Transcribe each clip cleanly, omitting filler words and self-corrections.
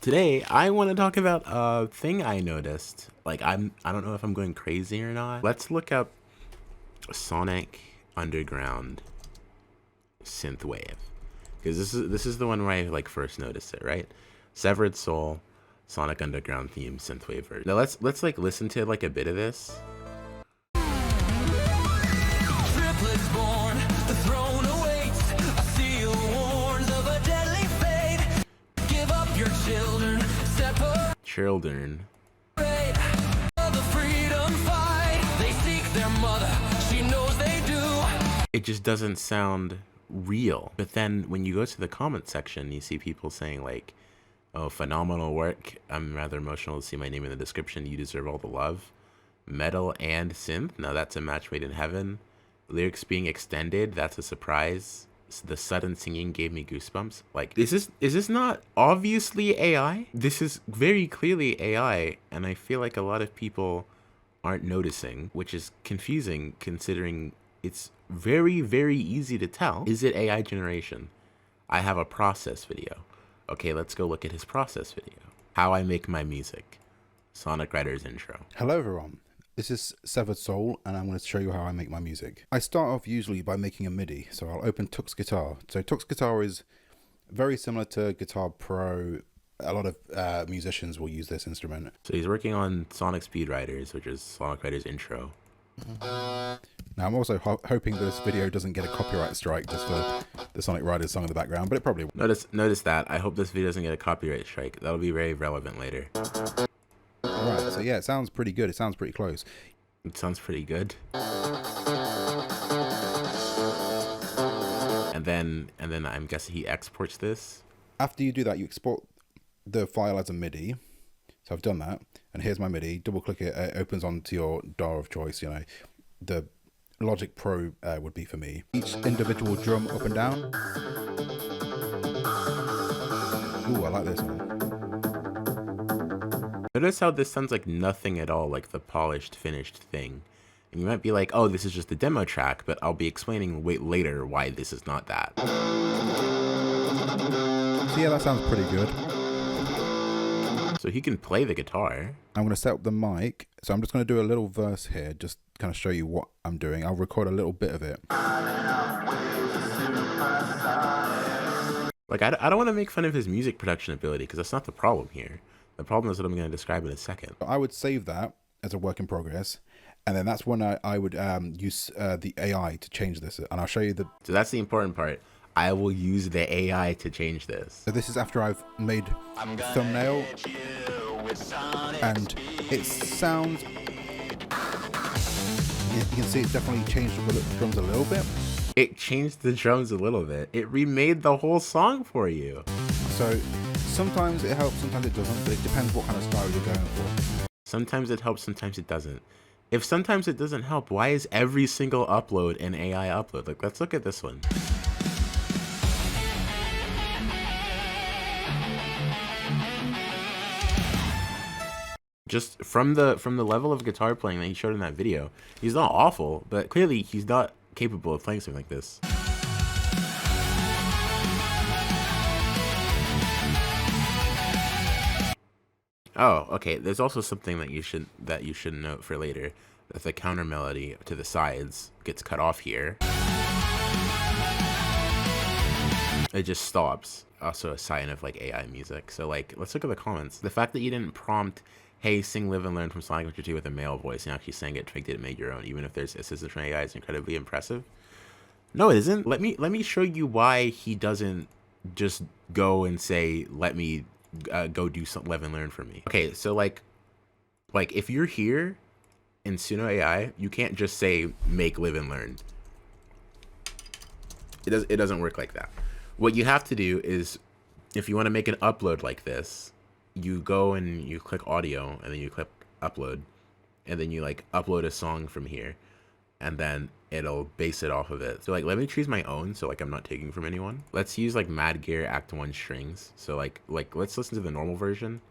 Today, I want to talk about a thing I noticed. I don't know if I'm going crazy or not. Let's look up Sonic Underground synthwave, because this is the one where I first noticed it, right? Severed Soul, Sonic Underground theme synthwave version. Now let's listen to a bit of this. Triplets born, the throne awaits. A seal warns of a deadly fate. Give up your children, separate Children. of the freedom fight. They seek their mother, she knows they do. It just doesn't sound real. But then when you go to the comment section, you see people saying like, oh, phenomenal work. I'm rather emotional to see my name in the description. You deserve all the love. Metal and synth. Now that's a match made in heaven. Lyrics being extended. That's a surprise. The sudden singing gave me goosebumps. Like, is this not obviously AI? This is very clearly AI, and I feel like a lot of people aren't noticing, which is confusing considering it's very, very easy to tell. Is it AI generation? I have a process video. Okay, let's go look at his process video. How I make my music. Sonic Riders intro. Hello everyone, this is Severed Soul and I'm going to show you how I make my music. I start off usually by making a MIDI, so I'll open Tux Guitar. So Tux Guitar is very similar to Guitar Pro. A lot of musicians will use this instrument. So he's working on Sonic Speed Riders, which is Sonic Riders intro. Now I'm also hoping this video doesn't get a copyright strike just for the Sonic Riders song in the background, but it probably won't. Notice that. I hope this video doesn't get a copyright strike. That'll be very relevant later. Alright, so yeah, it sounds pretty good. It sounds pretty close. It sounds pretty good. And then I'm guessing he exports this. After you do that, you export the file as a MIDI. So I've done that, and here's my MIDI. Double click it, it opens onto your DAW of choice. You know, the Logic Pro would be for me. Each individual drum up and down. Ooh, I like this one. Notice how this sounds like nothing at all like the polished, finished thing. And you might be like, oh, this is just a demo track, but I'll be explaining later why this is not that. So yeah, that sounds pretty good. So he can play the guitar. I'm going to set up the mic. So I'm just going to do a little verse here, just kind of show you what I'm doing. I'll record a little bit of it. Like, I don't want to make fun of his music production ability, because that's not the problem here. The problem is what I'm going to describe in a second. I would save that as a work in progress. And then that's when I would use the AI to change this. And I'll show you the... So that's the important part. I will use the AI to change this. So this is after I've made thumbnail. And it sounds... You can see it definitely changed the drums a little bit. It changed the drums a little bit. It remade the whole song for you. So sometimes it helps, sometimes it doesn't, but it depends what kind of style you're going for. Sometimes it helps, sometimes it doesn't. If sometimes it doesn't help, why is every single upload an AI upload? Like, let's look at this one. Just from the level of guitar playing that he showed in that video, he's not awful, but clearly he's not capable of playing something like this. Oh, okay. There's also something that you should note for later. That the counter melody to the sides gets cut off here. It just stops. Also a sign of like AI music. So like, let's look at the comments. The fact that you didn't prompt, hey, sing Live and Learn from Sonic Adventure 2 with a male voice, and actually sang it, tweaked it, and made your own, even if there's assistance from AI, is incredibly impressive. No, it isn't. Let me show you why he doesn't just go and say, let me go do some Live and Learn for me. Okay, so like if you're here in Suno AI, you can't just say make Live and Learn. It doesn't work like that. What you have to do is, if you want to make an upload like this, you go and you click audio, and then you click upload, and then you like upload a song from here, and then it'll base it off of it. So like, let me choose my own, so like I'm not taking from anyone. Let's use like Mad Gear Act 1 strings. So like let's listen to the normal version.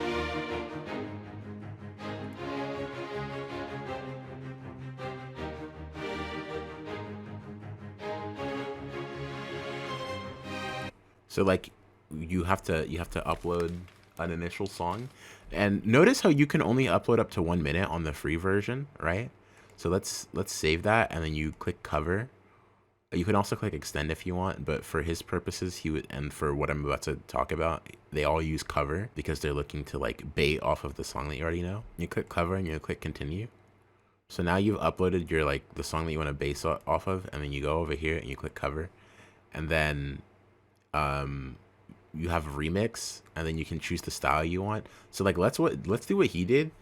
So like you have to upload an initial song. And notice how you can only upload up to 1 minute on the free version, right? So let's save that, and then you click cover. You can also click extend if you want, but for his purposes, he would, and for what I'm about to talk about, they all use cover because they're looking to like bait off of the song that you already know. You click cover and you click continue. So now you've uploaded your like the song that you want to base off of, and then you go over here and you click cover, and then you have remix, and then you can choose the style you want. So like let's do what he did.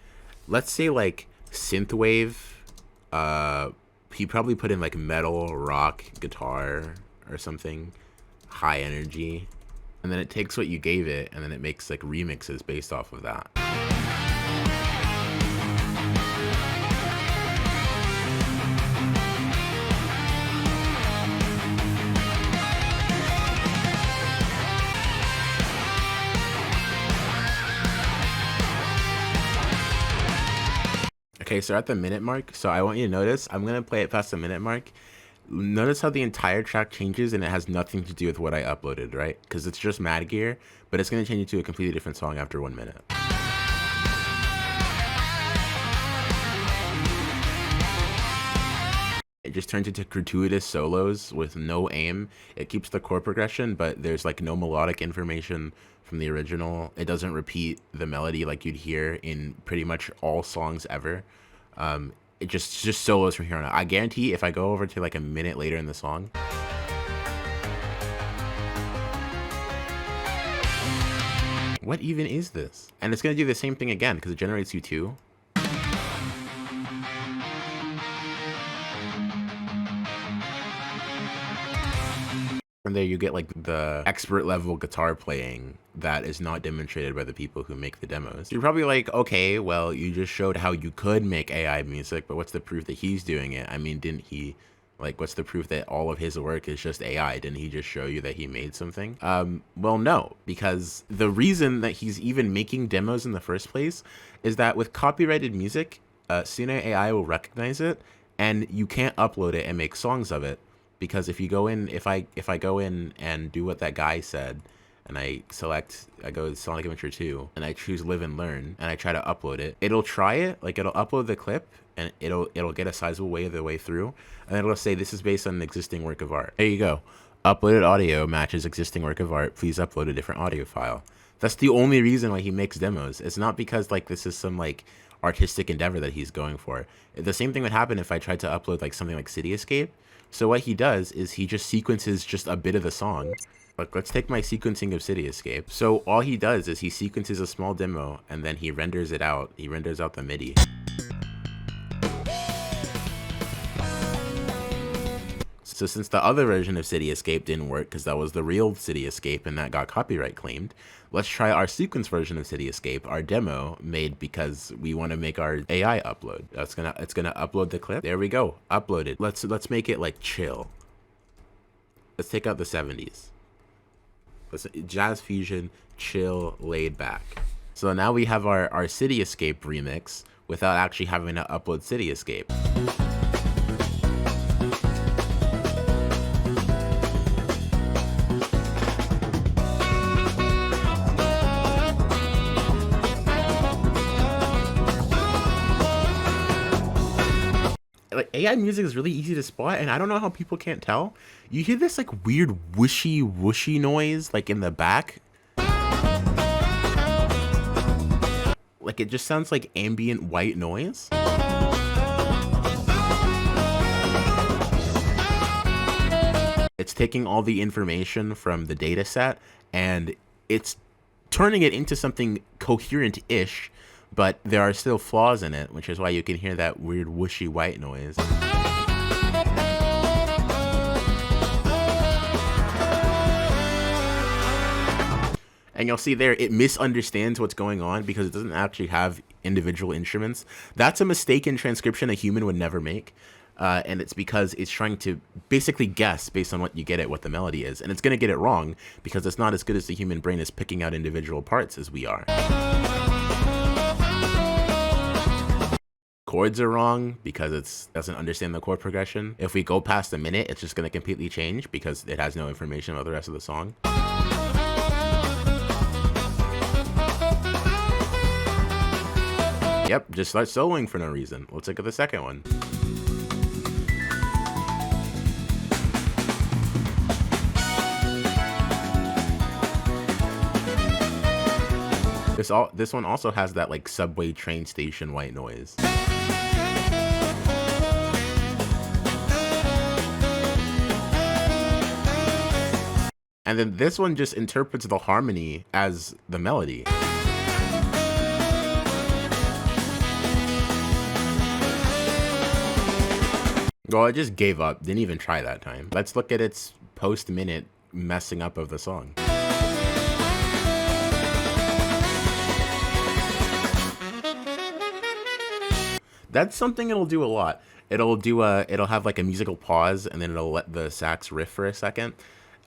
Let's say like synthwave. He probably put in like metal, rock, guitar, or something, high energy, and then it takes what you gave it, and then it makes like remixes based off of that. Okay, so at the minute mark, so I want you to notice, I'm going to play it past the minute mark. Notice how the entire track changes and it has nothing to do with what I uploaded, right? Because it's just Mad Gear, but it's going to change it to a completely different song after 1 minute. It just turns into gratuitous solos with no aim. It keeps the chord progression, but there's like no melodic information from the original. It doesn't repeat the melody like you'd hear in pretty much all songs ever. It just solos from here on out. I guarantee if I go over to like a minute later in the song, what even is this? And it's gonna do the same thing again because it generates U2. And there you get like the expert level guitar playing that is not demonstrated by the people who make the demos. You're probably like, okay, well, you just showed how you could make AI music, but what's the proof that he's doing it? I mean, didn't he, like, what's the proof that all of his work is just AI? Didn't he just show you that he made something? Well, no, because the reason that he's even making demos in the first place is that with copyrighted music, Suno AI will recognize it, and you can't upload it and make songs of it. Because if you go in, if I go in and do what that guy said, and I go to Sonic Adventure 2, and I choose Live and Learn, and I try to upload it, it'll try it, like it'll upload the clip, and it'll get a sizable way of the way through, and then it'll say this is based on an existing work of art. There you go. Uploaded audio matches existing work of art. Please upload a different audio file. That's the only reason why he makes demos. It's not because like this is some like artistic endeavor that he's going for. The same thing would happen if I tried to upload like something like City Escape. So what he does is he just sequences just a bit of the song. Like, let's take my sequencing of City Escape. So all he does is he sequences a small demo and then he renders it out. He renders out the MIDI. So since the other version of City Escape didn't work because that was the real City Escape and that got copyright claimed, let's try our sequence version of City Escape, our demo made because we want to make our AI upload. It's gonna upload the clip. There we go, uploaded. Let's make it like chill. Let's take out the 70s. Let's jazz fusion, chill, laid back. So now we have our City Escape remix without actually having to upload City Escape. Like AI music is really easy to spot, and I don't know how people can't tell. You hear this like weird whooshy noise like in the back. Like it just sounds like ambient white noise. It's taking all the information from the data set and it's turning it into something coherent-ish, but there are still flaws in it, which is why you can hear that weird whooshy white noise. And you'll see there, it misunderstands what's going on because it doesn't actually have individual instruments. That's a mistake in transcription a human would never make. And it's because it's trying to basically guess based on what you get at what the melody is. And it's going to get it wrong because it's not as good as the human brain is picking out individual parts as we are. Chords are wrong because it doesn't understand the chord progression. If we go past a minute, it's just going to completely change because it has no information about the rest of the song. Yep, just start soloing for no reason. Let's look at the second one. This one also has that like subway train station white noise. And then this one just interprets the harmony as the melody. Well, I just gave up. Didn't even try that time. Let's look at its post-minute messing up of the song. That's something it'll do a lot. It'll have like a musical pause, and then it'll let the sax riff for a second.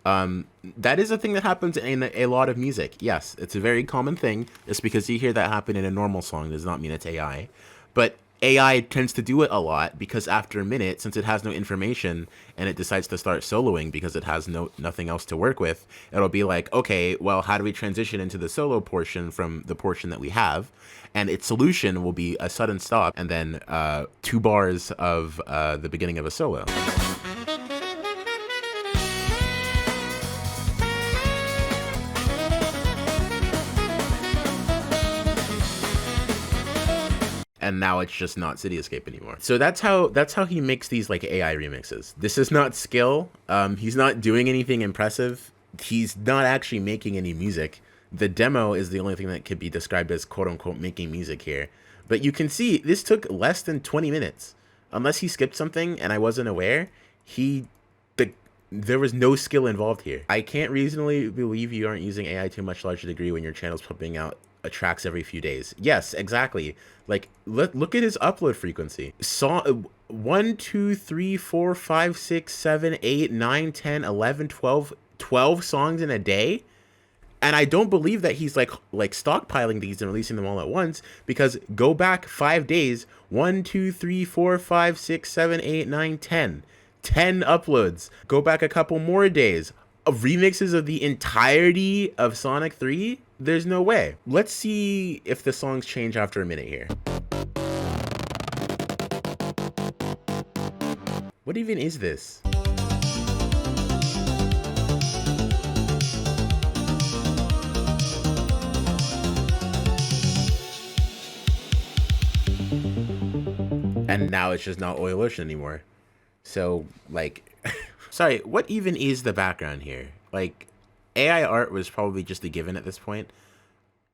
That is a thing that happens in a lot of music. Yes, it's a very common thing. Just because you hear that happen in a normal song does not mean it's AI. But AI tends to do it a lot because after a minute, since it has no information and it decides to start soloing because it has nothing else to work with, it'll be like, okay, well, how do we transition into the solo portion from the portion that we have? And its solution will be a sudden stop and then 2 bars of the beginning of a solo. And now it's just not Cityscape anymore. So that's how he makes these like AI remixes. This is not skill. He's not doing anything impressive. He's not actually making any music. The demo is the only thing that could be described as quote unquote making music here. But you can see this took less than 20 minutes. Unless he skipped something and I wasn't aware, there was no skill involved here. I can't reasonably believe you aren't using AI to a much larger degree when your channel's pumping out tracks every few days. Yes, exactly. Like look at his upload frequency. 1 2 3 4 5 6 7 8 9 10 11 12 songs in a day. And I don't believe that he's like stockpiling these and releasing them all at once, because go back 5 days, 1 2 3 4 5 6 7 8 9 10 uploads. Go back a couple more days of remixes of the entirety of Sonic 3. There's no way. Let's see if the songs change after a minute here. What even is this? And now it's just not Oil Ocean anymore. So, like, sorry, what even is the background here? Like, AI art was probably just a given at this point.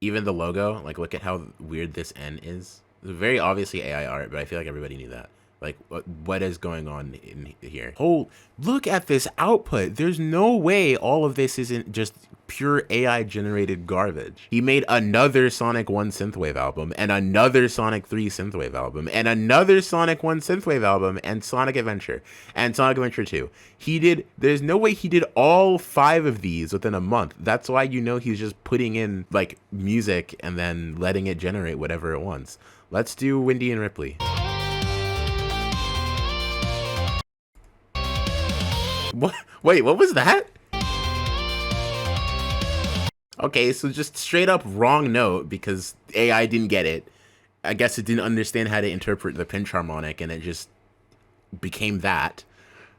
Even the logo, like, look at how weird this N is. It's very obviously AI art, but I feel like everybody knew that. Like, what is going on in here? Oh, look at this output. There's no way all of this isn't just pure AI generated garbage. He made another Sonic 1 synthwave album, and another Sonic 3 synthwave album, and another Sonic 1 synthwave album, and Sonic Adventure, and Sonic Adventure 2. There's no way he did all 5 of these within a month. That's why you know he's just putting in like music and then letting it generate whatever it wants. Let's do Wendy and Ripley. What? Wait, what was that? Okay, so just straight up wrong note because AI didn't get it. I guess it didn't understand how to interpret the pinch harmonic and it just became that.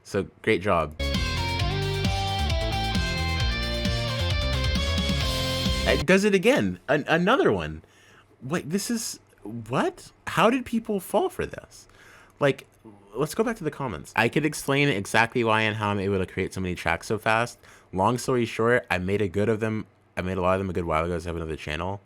So great job. It does it again. Another one. Wait, this is... What? How did people fall for this? Like... Let's go back to the comments. I could explain exactly why and how I'm able to create so many tracks so fast. Long story short, I made a lot of them a good while ago, so I have another channel.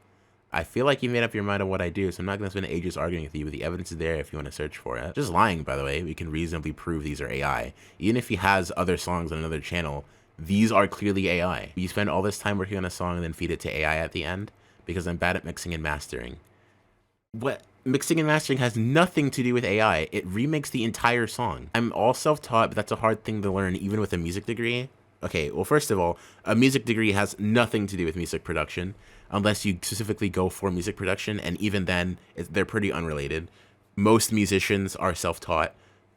I feel like you made up your mind on what I do, so I'm not going to spend ages arguing with you, but the evidence is there if you want to search for it. Just lying, by the way. We can reasonably prove these are AI. Even if he has other songs on another channel, these are clearly AI. You spend all this time working on a song and then feed it to AI at the end? Because I'm bad at mixing and mastering. What? Mixing and mastering has nothing to do with AI. It remakes the entire song. I'm all self-taught, but that's a hard thing to learn even with a music degree. Okay, well, first of all, a music degree has nothing to do with music production, unless you specifically go for music production, and even then, they're pretty unrelated. Most musicians are self-taught.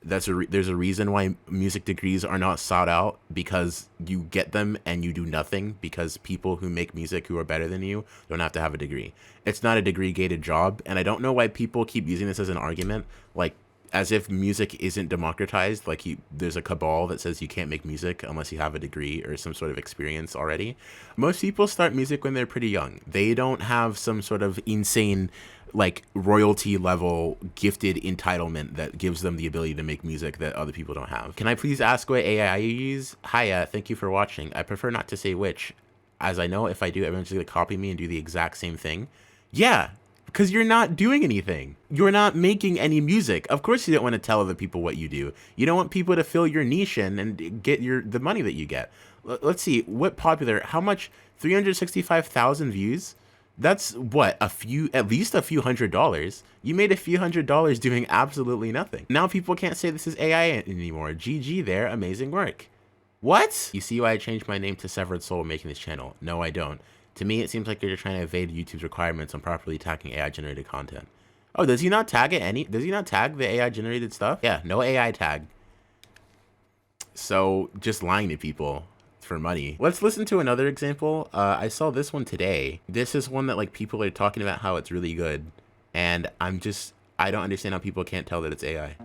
There's a reason why music degrees are not sought out, because you get them and you do nothing, because people who make music who are better than you don't have to have a degree. It's not a degree gated job. And I don't know why people keep using this as an argument, like as if music isn't democratized. Like there's a cabal that says you can't make music unless you have a degree or some sort of experience already. Most people start music when they're pretty young. They don't have some sort of insane like royalty level gifted entitlement that gives them the ability to make music that other people don't have. Can I please ask what AI you use? Hiya, thank you for watching. I prefer not to say which, as I know if I do, everyone's gonna copy me and do the exact same thing. Yeah, because you're not doing anything. You're not making any music. Of course you don't want to tell other people what you do. You don't want people to fill your niche in and get the money that you get. Let's see, what popular, how much, 365,000 views? That's what, at least a few $100s. You made a few $100s doing absolutely nothing. Now people can't say this is AI anymore. GG there, amazing work. What? You see why I changed my name to Severed Soul making this channel? No, I don't. To me, it seems like you're just trying to evade YouTube's requirements on properly tagging AI generated content. Oh, does he not tag it does he not tag the AI generated stuff? Yeah, no AI tag. So just lying to people for money. Let's listen to another example. I saw this one today. This is one that like people are talking about how it's really good, and I don't understand how people can't tell that it's AI.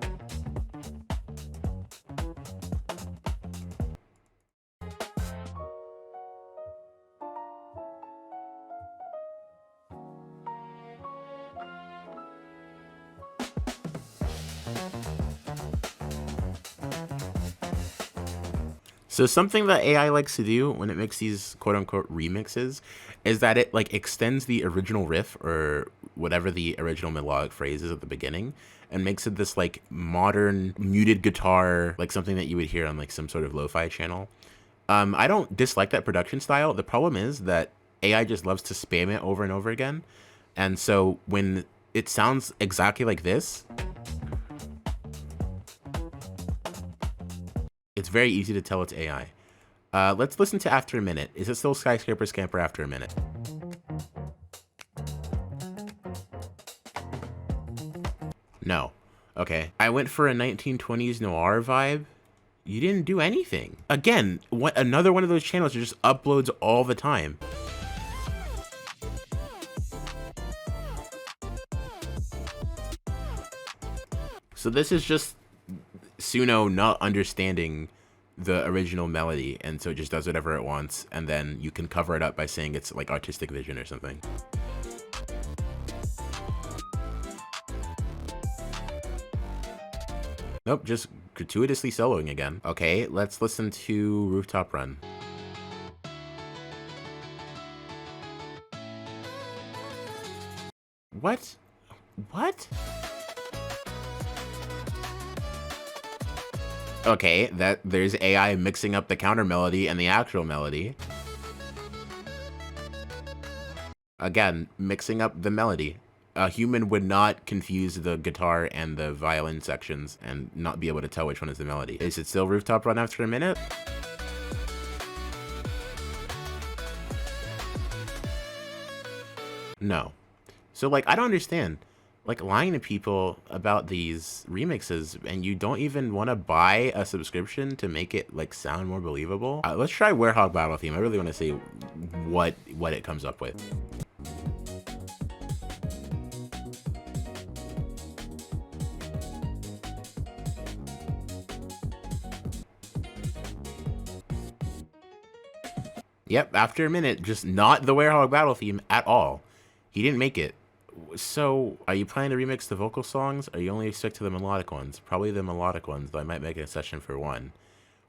So something that AI likes to do when it makes these quote unquote remixes is that it like extends the original riff or whatever the original melodic phrase is at the beginning and makes it this like modern muted guitar, like something that you would hear on like some sort of lo-fi channel. I don't dislike that production style. The problem is that AI just loves to spam it over and over again. And so when it sounds exactly like this, it's very easy to tell it's AI. Let's listen to After a Minute. Is it still Skyscraper Scamper after a minute? No. Okay. I went for a 1920s noir vibe. You didn't do anything. Again, another one of those channels that just uploads all the time. So this is just Suno not understanding the original melody, and so it just does whatever it wants, and then you can cover it up by saying it's like artistic vision or something. Nope, just gratuitously soloing again. Okay, let's listen to Rooftop Run. What? What? Okay, there's AI mixing up the counter melody and the actual melody. Again, mixing up the melody. A human would not confuse the guitar and the violin sections and not be able to tell which one is the melody. Is it still Rooftop Run after a minute? No. So like, I don't understand. Like lying to people about these remixes, and you don't even want to buy a subscription to make it like sound more believable. Let's try Werehog Battle Theme. I really want to see what it comes up with. Yep, after a minute, just not the Werehog Battle Theme at all. He didn't make it. So, are you planning to remix the vocal songs, or you only stick to the melodic ones? Probably the melodic ones, though I might make a session for one.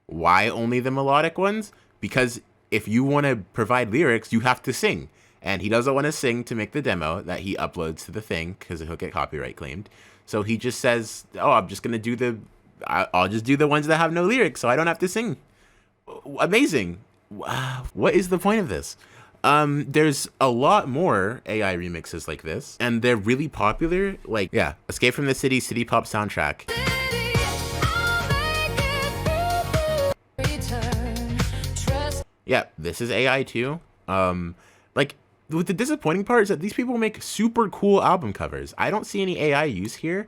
Why only the melodic ones? Because if you want to provide lyrics, you have to sing. And he doesn't want to sing to make the demo that he uploads to the thing, because he'll get copyright claimed. So he just says, oh, I'm just going to do I'll just do the ones that have no lyrics, so I don't have to sing. Amazing. What is the point of this? There's a lot more AI remixes like this, and they're really popular. Like, yeah, Escape from the City, City Pop soundtrack. Yeah, this is AI too. Like, the disappointing part is that these people make super cool album covers. I don't see any AI use here.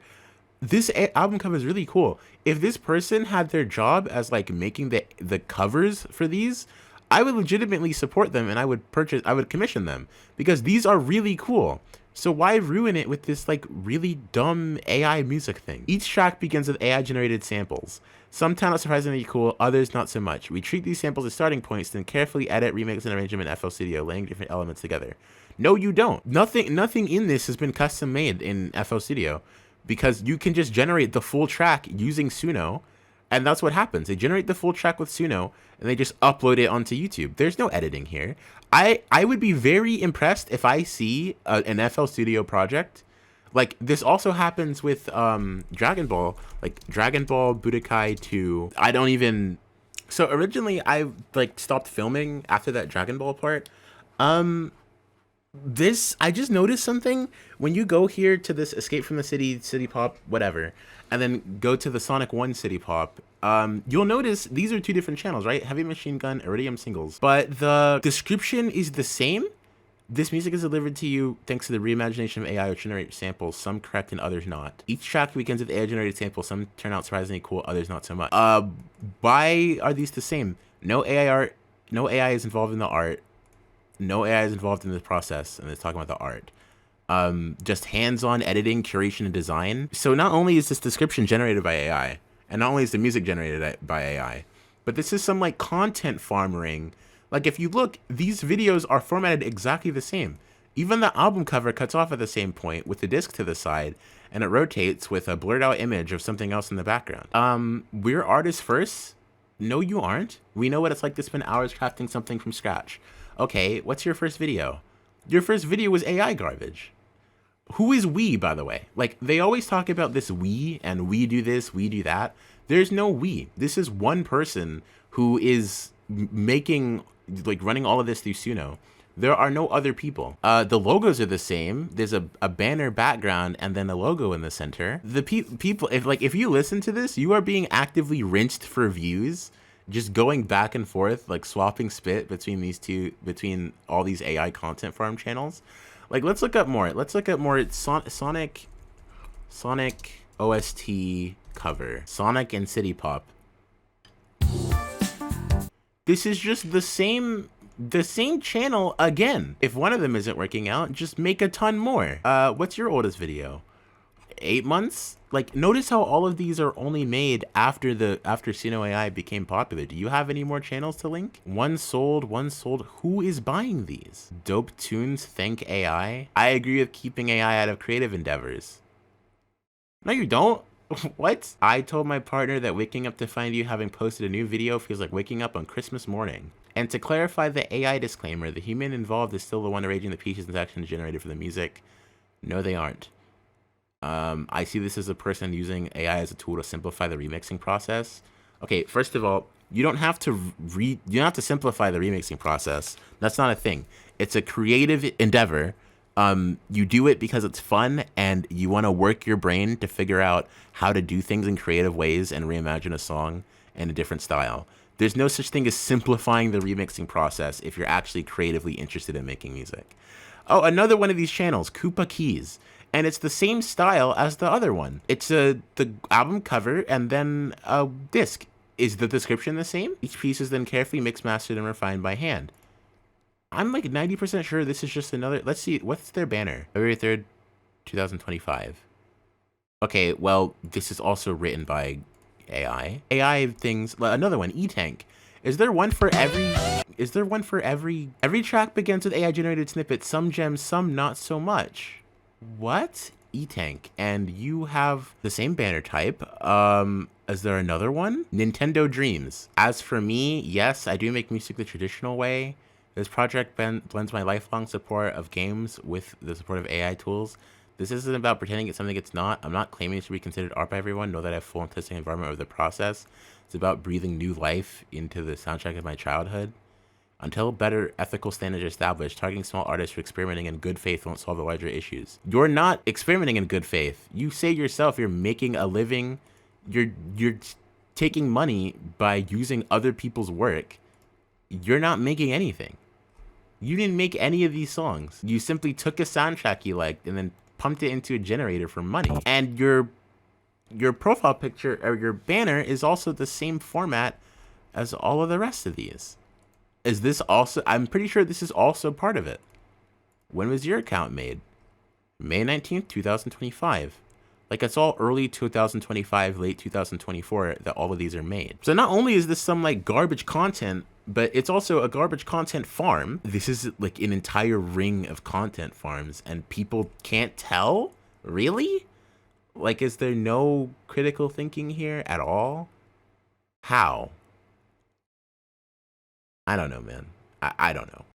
album cover is really cool. If this person had their job as like making the covers for these, I would legitimately support them and I would commission them because these are really cool. So why ruin it with this like really dumb AI music thing? Each track begins with AI generated samples. Some sound surprisingly cool, others not so much. We treat these samples as starting points, then carefully edit, remix, and arrange them in FL Studio, laying different elements together. No, you don't. Nothing in this has been custom made in FL Studio because you can just generate the full track using Suno. And that's what happens. They generate the full track with Suno and they just upload it onto YouTube. There's no editing here. I would be very impressed if I see an FL Studio project. Like this also happens with Dragon Ball, like Dragon Ball Budokai 2. So originally I like stopped filming after that Dragon Ball part. I just noticed something when you go here to this Escape from the City Pop, whatever, and then go to the Sonic 1 City Pop, you'll notice these are two different channels, right? Heavy Machine Gun, Iridium Singles. But the description is the same. This music is delivered to you thanks to the reimagination of AI, which generate samples, some correct and others not. Each track begins with AI-generated samples, some turn out surprisingly cool, others not so much. Why are these the same? No AI is involved in the art. No AI is involved in the process, and it's talking about the art. Just hands-on editing, curation, and design. So not only is this description generated by AI, and not only is the music generated by AI, but this is some like content farming. Like if you look, these videos are formatted exactly the same. Even the album cover cuts off at the same point with the disc to the side, and it rotates with a blurred out image of something else in the background. We're artists first. No, you aren't. We know what it's like to spend hours crafting something from scratch. Okay, what's your first video? Your first video was AI garbage. Who is we, by the way? Like, they always talk about this we, and we do this, we do that. There's no we. This is one person who is making, like, running all of this through Suno. There are no other people. The logos are the same. There's a banner background and then a logo in the center. The people, if you listen to this, you are being actively rinsed for views, just going back and forth, like swapping spit between all these AI content farm channels. Like, let's look up more. Sonic OST cover. Sonic and City Pop. This is just the same channel again. If one of them isn't working out, just make a ton more. What's your oldest video? 8 months? Like, notice how all of these are only made after Suno AI became popular. Do you have any more channels to link? One sold. Who is buying these? Dope Tunes, thank AI. I agree with keeping AI out of creative endeavors. No, you don't. What? I told my partner that waking up to find you having posted a new video feels like waking up on Christmas morning. And to clarify the AI disclaimer, the human involved is still the one arranging the pieces and actions generated for the music. No, they aren't. I see this as a person using AI as a tool to simplify the remixing process. Okay, first of all, you don't have to simplify the remixing process. That's not a thing. It's a creative endeavor. You do it because it's fun and you want to work your brain to figure out how to do things in creative ways and reimagine a song in a different style. There's no such thing as simplifying the remixing process if you're actually creatively interested in making music. Oh, another one of these channels, Koopa Keys. And it's the same style as the other one. It's the album cover and then a disc. Is the description the same? Each piece is then carefully mixed, mastered, and refined by hand. I'm like 90% sure this is just another... Let's see, what's their banner? February 3rd, 2025. Okay, well, this is also written by AI. AI things... Another one, E-Tank. Is there one for every... Every track begins with AI-generated snippets. Some gems, some not so much. What? E-Tank. And you have the same banner type. Is there another one? Nintendo Dreams. As for me, yes, I do make music the traditional way. This project blends my lifelong support of games with the support of AI tools. This isn't about pretending it's something it's not. I'm not claiming it should be considered art by everyone. Know that I have full and testing environment of the process. It's about breathing new life into the soundtrack of my childhood. Until better ethical standards are established, targeting small artists for experimenting in good faith won't solve the larger issues. You're not experimenting in good faith. You say yourself you're making a living. You're taking money by using other people's work. You're not making anything. You didn't make any of these songs. You simply took a soundtrack you liked and then pumped it into a generator for money. And you're your profile picture or your banner is also the same format as all of the rest of these. Is this also, I'm pretty sure this is also part of it. When was your account made? May 19th, 2025. Like, it's all early 2025, late 2024 that all of these are made. So not only is this some like garbage content, but it's also a garbage content farm. This is like an entire ring of content farms, and people can't tell? Really? Like, is there no critical thinking here at all? How? I don't know, man. I don't know.